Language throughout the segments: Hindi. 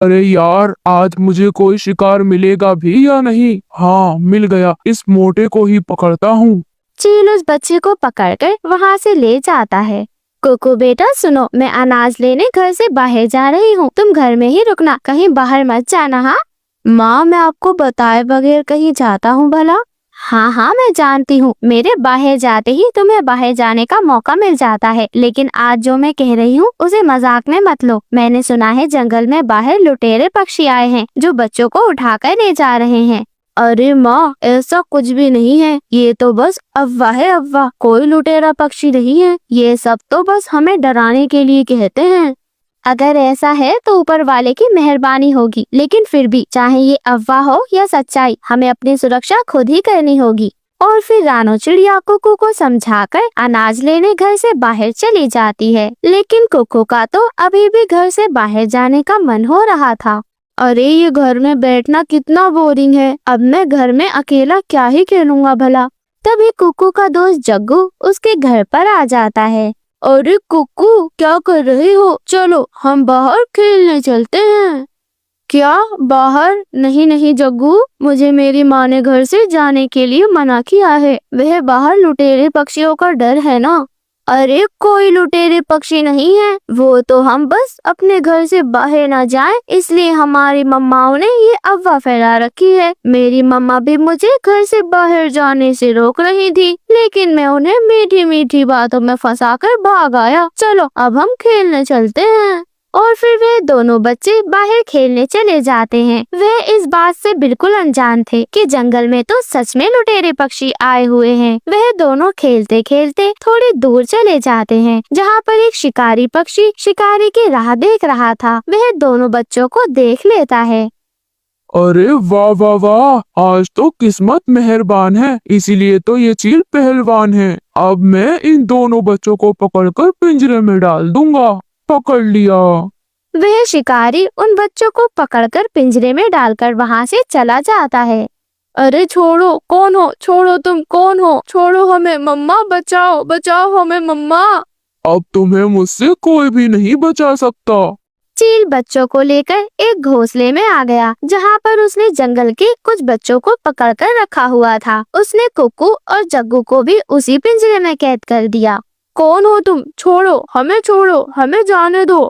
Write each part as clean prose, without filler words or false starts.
अरे यार, आज मुझे कोई शिकार मिलेगा भी या नहीं? हाँ, मिल गया। इस मोटे को ही पकड़ता हूँ। चील उस बच्चे को पकड़कर वहाँ से ले जाता है। कुकू बेटा सुनो, मैं अनाज लेने घर से बाहर जा रही हूँ, तुम घर में ही रुकना, कहीं बाहर मत जाना। हाँ माँ, मैं आपको बताए बगैर कहीं जाता हूँ भला? हाँ हाँ मैं जानती हूँ, मेरे बाहर जाते ही तुम्हें बाहर जाने का मौका मिल जाता है, लेकिन आज जो मैं कह रही हूँ उसे मजाक में मत लो। मैंने सुना है जंगल में बाहर लुटेरे पक्षी आए हैं जो बच्चों को उठाकर ले जा रहे हैं। अरे माँ, ऐसा कुछ भी नहीं है, ये तो बस अफवाह है, अफवाह। कोई लुटेरा पक्षी नहीं है, ये सब तो बस हमें डराने के लिए कहते हैं। अगर ऐसा है तो ऊपर वाले की मेहरबानी होगी, लेकिन फिर भी चाहे ये अफवाह हो या सच्चाई, हमें अपनी सुरक्षा खुद ही करनी होगी। और फिर रानो चिड़िया कुकू को समझाकर अनाज लेने घर से बाहर चली जाती है, लेकिन कुकू का तो अभी भी घर से बाहर जाने का मन हो रहा था। अरे ये घर में बैठना कितना बोरिंग है, अब मैं घर में अकेला क्या ही खेलूंगा भला। तभी कुकू का दोस्त जग्गू उसके घर पर आ जाता है। अरे कुकू, क्या कर रहे हो? चलो हम बाहर खेलने चलते हैं। क्या बाहर? नहीं नहीं जग्गू, मुझे मेरी माँ ने घर से जाने के लिए मना किया है, वह बाहर लुटेरे पक्षियों का डर है ना। अरे कोई लुटेरे पक्षी नहीं है, वो तो हम बस अपने घर से बाहर ना जाएं, इसलिए हमारी मम्माओं ने ये अफवाह फैला रखी है। मेरी मम्मा भी मुझे घर से बाहर जाने से रोक रही थी, लेकिन मैं उन्हें मीठी मीठी बातों में फंसाकर भाग आया। चलो अब हम खेलने चलते हैं। और फिर वे दोनों बच्चे बाहर खेलने चले जाते हैं। वे इस बात से बिल्कुल अनजान थे कि जंगल में तो सच में लुटेरे पक्षी आए हुए हैं। वह दोनों खेलते खेलते थोड़ी दूर चले जाते हैं, जहाँ पर एक शिकारी पक्षी शिकारी की राह देख रहा था। वह दोनों बच्चों को देख लेता है। अरे वाह वाह वाह, आज तो किस्मत मेहरबान है, इसीलिए तो ये चील पहलवान है। अब मैं इन दोनों बच्चों को पकड़कर पिंजरे में डाल दूंगा। पकड़ लिया। वह शिकारी उन बच्चों को पकड़कर पिंजरे में डालकर वहाँ से चला जाता है। अरे छोड़ो, कौन हो? छोड़ो, तुम कौन हो? छोड़ो हमें, मम्मा बचाओ, बचाओ हमें मम्मा। अब तुम्हें मुझसे कोई भी नहीं बचा सकता। चील बच्चों को लेकर एक घोंसले में आ गया, जहाँ पर उसने जंगल के कुछ बच्चों को पकड़कर रखा हुआ था। उसने कुकू और जग्गू को भी उसी पिंजरे में कैद कर दिया। कौन हो तुम? छोड़ो छोड़ो, हमें जाने दो।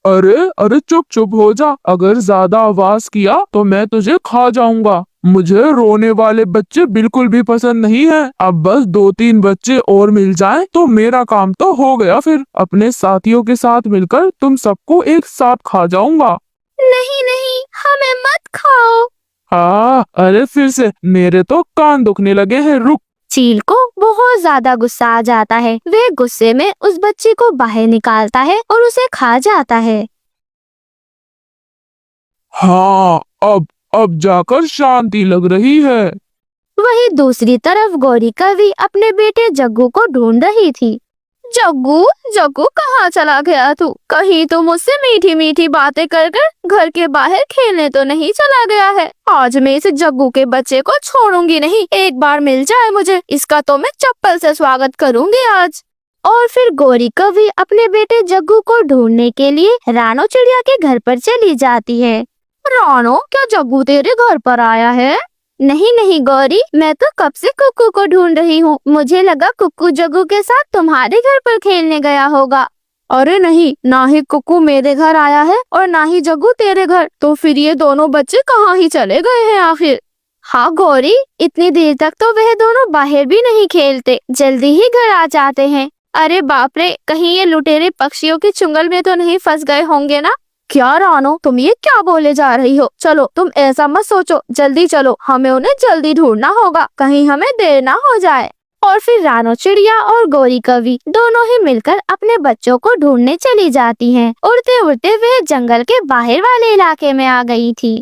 अरे अरे, चुप चुप हो जा, अगर ज्यादा आवाज किया तो मैं तुझे खा जाऊंगा। मुझे रोने वाले बच्चे बिल्कुल भी पसंद नहीं है। अब बस 2-3 बच्चे और मिल जाएं तो मेरा काम तो हो गया। फिर अपने साथियों के साथ मिलकर तुम सबको एक साथ खा जाऊंगा। नहीं नहीं, हमें मत खाओ। हाँ, अरे फिर से मेरे तो कान दुखने लगे हैं, रुक। चील को बहुत ज्यादा गुस्सा आ जाता है। वह गुस्से में उस बच्चे को बाहर निकालता है और उसे खा जाता है। हाँ, अब जाकर शांति लग रही है। वहीं दूसरी तरफ गौरी कवि अपने बेटे जग्गू को ढूंढ रही थी। जग्गू, जग्गू कहाँ चला गया तू? कहीं तो मुझसे मीठी मीठी बातें कर कर घर के बाहर खेलने तो नहीं चला गया है? आज मैं इस जग्गू के बच्चे को छोड़ूंगी नहीं। एक बार मिल जाए मुझे, इसका तो मैं चप्पल से स्वागत करूंगी आज। और फिर गौरी कवि अपने बेटे जग्गू को ढूंढने के लिए रानो चिड़िया के घर पर चली जाती है। रानो, क्या जग्गू तेरे घर पर आया है? नहीं नहीं गौरी, मैं तो कब से कुक्कू को ढूंढ रही हूँ। मुझे लगा कुक्कू जग्गू के साथ तुम्हारे घर पर खेलने गया होगा। अरे नहीं, ना ही कुक्कू मेरे घर आया है और ना ही जग्गू तेरे घर। तो फिर ये दोनों बच्चे कहाँ ही चले गए हैं आखिर? हाँ गौरी, इतनी देर तक तो वह दोनों बाहर भी नहीं खेलते, जल्दी ही घर आ जाते हैं। अरे बाप रे, कहीं ये लुटेरे पक्षियों के चुंगल में तो नहीं फंस गए होंगे ना? क्या रानो, तुम ये क्या बोले जा रही हो? चलो तुम ऐसा मत सोचो, जल्दी चलो, हमें उन्हें जल्दी ढूंढना होगा, कहीं हमें देर ना हो जाए। और फिर रानो चिड़िया और गौरी कवि दोनों ही मिलकर अपने बच्चों को ढूंढने चली जाती हैं। उड़ते उड़ते वे जंगल के बाहर वाले इलाके में आ गई थी।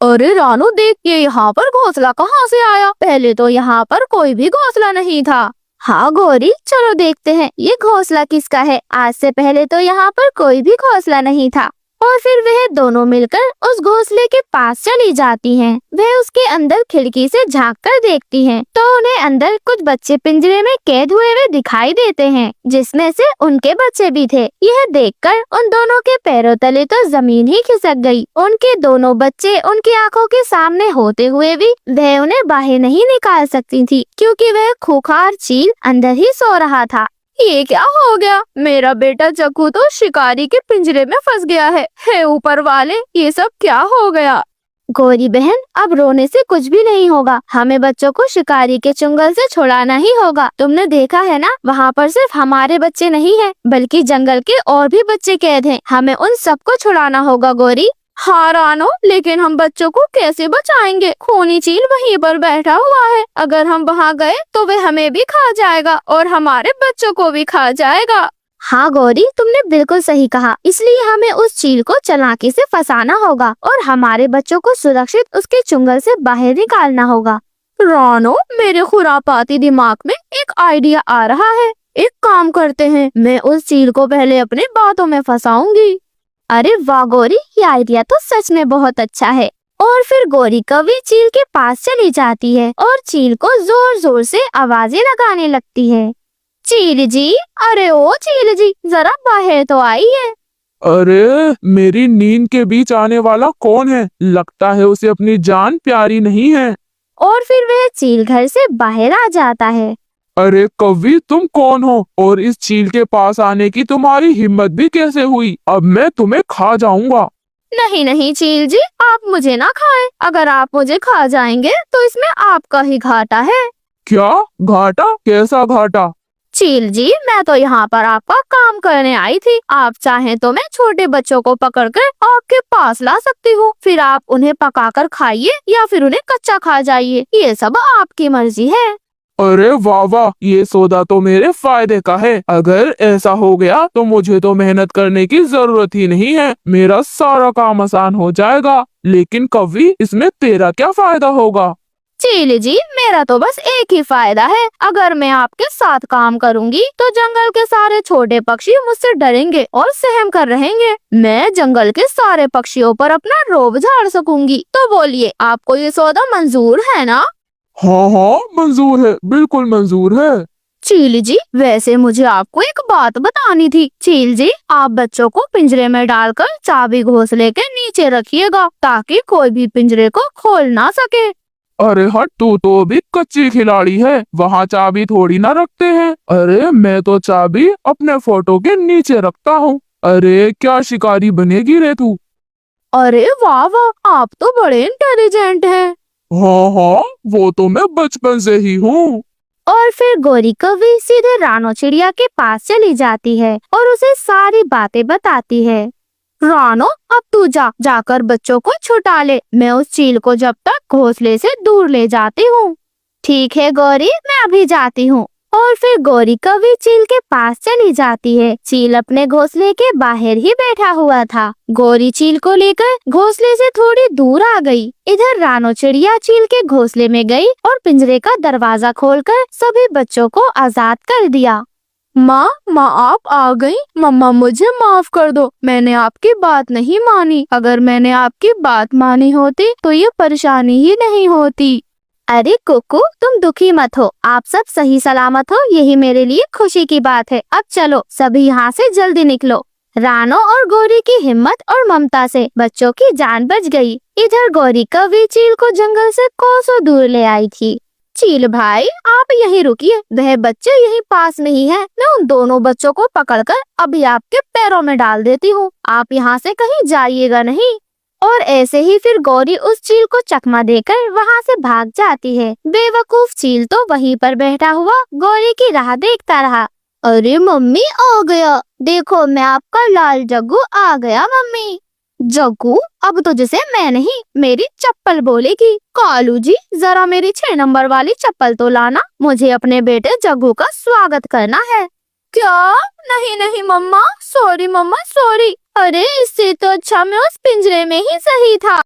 अरे रानो देख, ये यहाँ पर घोंसला कहाँ से आया? पहले तो यहाँ पर कोई भी घोंसला नहीं था। हाँ गौरी, चलो देखते हैं ये घोंसला किसका है। आज से पहले तो यहाँ पर कोई भी घोंसला नहीं था। और फिर वह दोनों मिलकर उस घोंसले के पास चली जाती हैं। वह उसके अंदर खिड़की से झांक कर देखती हैं, तो उन्हें अंदर कुछ बच्चे पिंजरे में कैद हुए हुए दिखाई देते हैं, जिसमें से उनके बच्चे भी थे। यह देखकर उन दोनों के पैरों तले तो जमीन ही खिसक गई। उनके दोनों बच्चे उनकी आंखों के सामने होते हुए भी वह उन्हें बाहर नहीं निकाल सकती थी, क्योंकि वह खूंखार चील अंदर ही सो रहा था। ये क्या हो गया? मेरा बेटा जग्गू तो शिकारी के पिंजरे में फंस गया है। हे ऊपर वाले, ये सब क्या हो गया? गौरी बहन, अब रोने से कुछ भी नहीं होगा। हमें बच्चों को शिकारी के चुंगल से छुड़ाना ही होगा। तुमने देखा है ना, वहाँ पर सिर्फ हमारे बच्चे नहीं हैं, बल्कि जंगल के और भी बच्चे कैद हैं। हमें उन सबको छुड़ाना होगा गौरी। हाँ रानो, लेकिन हम बच्चों को कैसे बचाएंगे? खूनी चील वहीं पर बैठा हुआ है। अगर हम वहाँ गए तो वह हमें भी खा जाएगा और हमारे बच्चों को भी खा जाएगा। हाँ गौरी, तुमने बिल्कुल सही कहा। इसलिए हमें उस चील को चालाकी से फंसाना होगा और हमारे बच्चों को सुरक्षित उसके चुंगल से बाहर निकालना होगा। रानो, मेरे खुरापाती दिमाग में एक आइडिया आ रहा है। एक काम करते हैं, मैं उस चील को पहले अपने बातों में फंसाऊंगी। अरे वाह गौरी, ये आइडिया तो सच में बहुत अच्छा है। और फिर गौरी कौवी चील के पास चली जाती है और चील को जोर जोर से आवाजें लगाने लगती है। चील जी, अरे ओ चील जी, जरा बाहर तो आइए। अरे, मेरी नींद के बीच आने वाला कौन है? लगता है उसे अपनी जान प्यारी नहीं है। और फिर वह चील घर से बाहर आ जाता है। अरे कौवी, तुम कौन हो और इस चील के पास आने की तुम्हारी हिम्मत भी कैसे हुई? अब मैं तुम्हें खा जाऊंगा। नहीं नहीं चील जी, आप मुझे ना खाएं। अगर आप मुझे खा जाएंगे तो इसमें आपका ही घाटा है। क्या घाटा? कैसा घाटा? चील जी, मैं तो यहाँ पर आपका काम करने आई थी। आप चाहें तो मैं छोटे बच्चों को पकड़कर आपके पास ला सकती हूँ। फिर आप उन्हें पकाकर खाइए या फिर उन्हें कच्चा खा जाइए। ये सब आपकी मर्जी है। अरे वाह वाह, ये सौदा तो मेरे फायदे का है। अगर ऐसा हो गया तो मुझे तो मेहनत करने की जरूरत ही नहीं है। मेरा सारा काम आसान हो जाएगा। लेकिन कौवी, इसमें तेरा क्या फायदा होगा? चील जी, मेरा तो बस एक ही फायदा है। अगर मैं आपके साथ काम करूंगी तो जंगल के सारे छोटे पक्षी मुझसे डरेंगे और सहम कर रहेंगे। मैं जंगल के सारे पक्षियों पर अपना रोब झाड़ सकूंगी। तो बोलिए, आपको ये सौदा मंजूर है ना? हाँ हाँ, मंजूर है, बिल्कुल मंजूर है। चील जी, वैसे मुझे आपको एक बात बतानी थी। चील जी, आप बच्चों को पिंजरे में डालकर चाबी घोंसले के नीचे रखिएगा, ताकि कोई भी पिंजरे को खोल ना सके। अरे हट, तू तो अभी कच्ची खिलाड़ी है। वहाँ चाबी थोड़ी ना रखते हैं। अरे मैं तो चाबी अपने फोटो के नीचे रखता हूँ। अरे क्या शिकारी बनेगी रे तू? अरे वाह वाह, आप तो बड़े इंटेलिजेंट हैं। हाँ हाँ, वो तो मैं बचपन से ही हूँ। और फिर गौरी कौवी सीधे रानो चिड़िया के पास चली जाती है और उसे सारी बातें बताती है। रानो, अब तू जाकर बच्चों को छुटा ले। मैं उस चील को जब तक घोंसले से दूर ले जाती हूँ। ठीक है गौरी, मैं अभी जाती हूँ। और फिर गौरी कौवी चील के पास चली जाती है। चील अपने घोंसले के बाहर ही बैठा हुआ था। गौरी चील को लेकर घोंसले से थोड़ी दूर आ गई। इधर रानो चिड़िया चील के घोंसले में गई और पिंजरे का दरवाजा खोलकर सभी बच्चों को आजाद कर दिया। माँ, आप आ गई। मम्मा, मुझे माफ कर दो, मैंने आपकी बात नहीं मानी। अगर मैंने आपकी बात मानी होती तो ये परेशानी ही नहीं होती। अरे कुकू, तुम दुखी मत हो। आप सब सही सलामत हो, यही मेरे लिए खुशी की बात है। अब चलो सभी यहाँ से जल्दी निकलो। रानो और गौरी की हिम्मत और ममता से बच्चों की जान बच गई। इधर गौरी कौवी चील को जंगल से कोसों दूर ले आई थी। चील भाई, आप यहीं रुकिए, वह बच्चे यहीं पास में ही हैं। मैं उन दोनों बच्चों को पकड़कर अभी आपके पैरों में डाल देती हूँ। आप यहाँ से कहीं जाइएगा नहीं। और ऐसे ही फिर गौरी उस चील को चकमा देकर वहाँ से भाग जाती है। बेवकूफ चील तो वहीं पर बैठा हुआ गौरी की राह देखता रहा। अरे मम्मी आ गया, देखो मैं आपका लाल जग्गू आ गया। मम्मी, जग्गू अब तो जिसे मैं नहीं मेरी चप्पल बोलेगी। कालू जी, जरा मेरी 6 नंबर वाली चप्पल तो लाना, मुझे अपने बेटे जग्गू का स्वागत करना है। क्या? नहीं नहीं मम्मा, सॉरी मम्मा, सॉरी। अरे इससे तो अच्छा मैं उस पिंजरे में ही सही था।